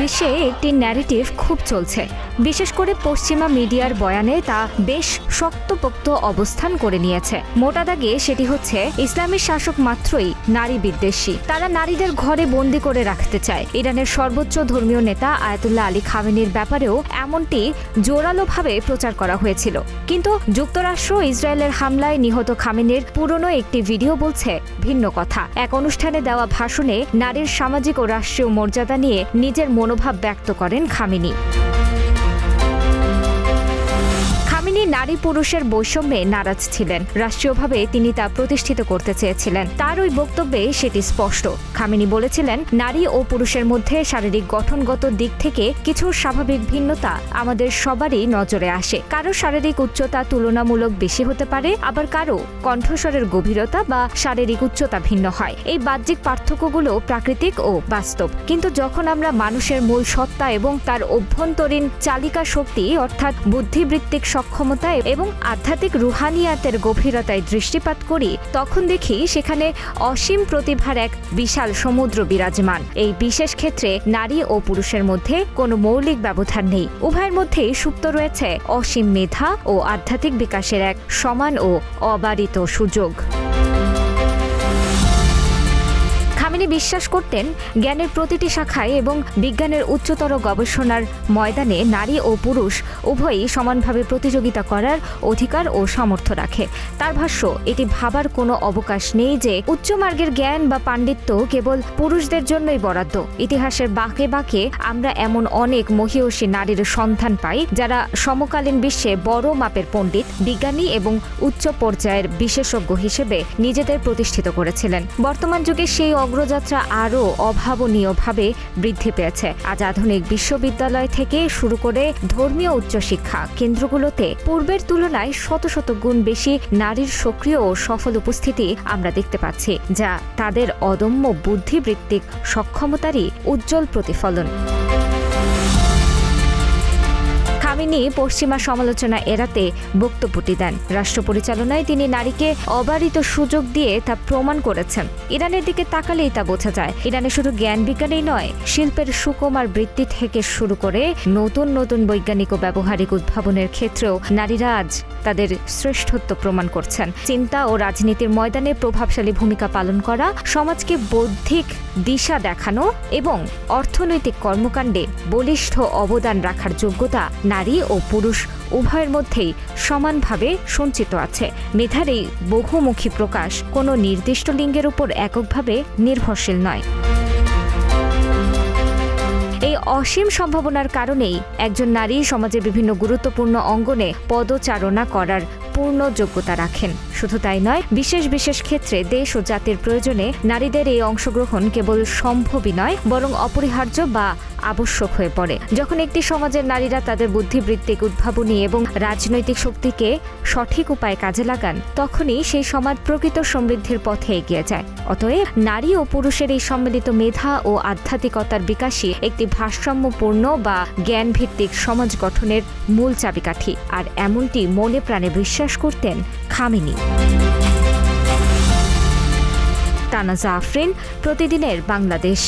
বিশ্বে একটি ন্যারেটিভ খুব চলছে, বিশেষ করে পশ্চিমা মিডিয়ার বয়ানে তা বেশ শক্তপোক্ত অবস্থান করে নিয়েছে। মোটা দাগে সেটি হচ্ছে ইসলামের শাসক মাত্রই নারী বিদ্বেষী, তারা নারীদের ঘরে বন্দি করে রাখতে চায়। ইরানের সর্বোচ্চ ধর্মীয় নেতা আয়াতুল্লাহ আলী খামেনির ব্যাপারেও এমনটি জোরালোভাবে প্রচার করা হয়েছিল। কিন্তু যুক্তরাষ্ট্র ইসরায়েলের হামলায় নিহত খামেনির পুরনো একটি ভিডিও বলছে ভিন্ন কথা। এক অনুষ্ঠানে দেওয়া ভাষণে নারীর সামাজিক ও রাষ্ট্রীয় মর্যাদা নিয়ে নিজের মনোভাব ব্যক্ত করেন খামেনি। খামেনি নারী পুরুষের বৈষম্যে নারাজ ছিলেন। রাষ্ট্রীয়ভাবে তিনি তা প্রতিষ্ঠিত করতে চেয়েছিলেন। তার ওই বক্তব্যে সেটি স্পষ্ট। খামেনি বলেছিলেন, নারী ও পুরুষের মধ্যে শারীরিক গঠনগত দিক থেকে কিছু স্বাভাবিক ভিন্নতা আমাদের সবারই নজরে আসে। কারো শারীরিক উচ্চতা তুলনামূলক বেশি হতে পারে, আবার কারো কণ্ঠস্বরের গভীরতা বা শারীরিক উচ্চতা ভিন্ন হয়। এই বাহ্যিক পার্থক্যগুলো প্রাকৃতিক ও বাস্তব। কিন্তু যখন আমরা মানুষের মূল সত্তা এবং তার অভ্যন্তরীণ চালিকা শক্তি অর্থাৎ বুদ্ধিবৃত্তিক সক্ষমতা এবং আধ্যাত্মিক রুহানিয়াতের গভীরতায় দৃষ্টিপাত করি, তখন দেখি সেখানে অসীম প্রতিভার এক বিশাল সমুদ্র বিরাজমান। এই বিশেষ ক্ষেত্রে নারী ও পুরুষের মধ্যে কোনো মৌলিক ব্যবধান নেই। উভয়ের মধ্যেই সুপ্ত রয়েছে অসীম মেধা ও আধ্যাত্মিক বিকাশের এক সমান ও অবারিত সুযোগ। খামেনি বিশ্বাস করতেন, জ্ঞানের প্রতিটি শাখায় এবং বিজ্ঞানের উচ্চতর গবেষণার ময়দানে নারী ও পুরুষ উভয়ই সমানভাবে প্রতিযোগিতা করার অধিকার ও সামর্থ্য রাখে। তার ভাষ্য, এটি ভাবার কোনো অবকাশ নেই যে উচ্চমার্গের জ্ঞান বা পাণ্ডিত্য কেবল পুরুষদের জন্যই বরাদ্দ। ইতিহাসের বাঁকে বাঁকে আমরা এমন অনেক মহীয়সী নারীর সন্ধান পাই, যারা সমকালীন বিশ্বে বড় মাপের পণ্ডিত, বিজ্ঞানী এবং উচ্চ পর্যায়ের বিশেষজ্ঞ হিসেবে নিজেদের প্রতিষ্ঠিত করেছিলেন। বর্তমান যুগে সেই অগ্রযাত্রা আরও অভাবনীয়ভাবে বৃদ্ধি পেয়েছে। আজ আধুনিক বিশ্ববিদ্যালয় থেকে শুরু করে ধর্মীয় উচ্চশিক্ষা কেন্দ্রগুলোতে পূর্বের তুলনায় শত শত গুণ বেশি নারীর সক্রিয় ও সফল উপস্থিতি আমরা দেখতে পাচ্ছি, যা তাদের অদম্য বুদ্ধিবৃত্তিক সক্ষমতারই উজ্জ্বল প্রতিফলন। খামেনি পশ্চিমা সমালোচনা এড়াতে বক্তব্যটি দেন। রাষ্ট্র পরিচালনায় তিনি নারীকে অবারিত সুযোগ দিয়ে তা প্রমাণ করেছেন। ইরানের দিকে তাকালেই তা বোঝা যায়। ইরানে শুধু জ্ঞান বিজ্ঞানেই নয়, শিল্পের সুকুমার বৃত্তি থেকে শুরু করে নতুন নতুন বৈজ্ঞানিক ও ব্যবহারিক উদ্ভাবনের ক্ষেত্রেও নারীরা আজ তাদের শ্রেষ্ঠত্ব প্রমাণ করছেন। চিন্তা ও রাজনীতির ময়দানে প্রভাবশালী ভূমিকা পালন করা, সমাজকে বৌদ্ধিক দিশা দেখানো এবং অর্থনৈতিক কর্মকাণ্ডে বলিষ্ঠ অবদান রাখার যোগ্যতা নারী ও পুরুষ উভয়ের মধ্যেই সমানভাবে সঞ্চিত আছে। মেধার এই বহুমুখী প্রকাশ কোনো নির্দিষ্ট লিঙ্গের উপর এককভাবে নির্ভরশীল নয়। এই অসীম সম্ভাবনার কারণেই একজন নারী সমাজের বিভিন্ন গুরুত্বপূর্ণ অঙ্গনে পদচারণা করার পূর্ণ যোগ্যতা রাখেন। শুধু তাই নয়, বিশেষ বিশেষ ক্ষেত্রে দেশ ও জাতির প্রয়োজনে নারীদের এই অংশগ্রহণ কেবল সম্ভবই নয়, বরং অপরিহার্য বা আবশ্যক হয়ে পড়ে। যখন একটি সমাজের নারীরা তাদের বুদ্ধিবৃত্তিক উদ্ভাবনী এবং রাজনৈতিক শক্তিকে সঠিক উপায়ে কাজে লাগান, তখনই সেই সমাজ প্রকৃত সমৃদ্ধির পথে এগিয়ে যায়। অতএব নারী ও পুরুষের এই সম্মিলিত মেধা ও আধ্যাত্মিকতার বিকাশই একটি ভারসাম্যপূর্ণ বা জ্ঞানভিত্তিক সমাজ গঠনের মূল চাবিকাঠি। আর এমনটি মনে প্রাণে বিশ্বাস করতেন খামেনি। তানাজা আফরিন, প্রতিদিনের বাংলাদেশ।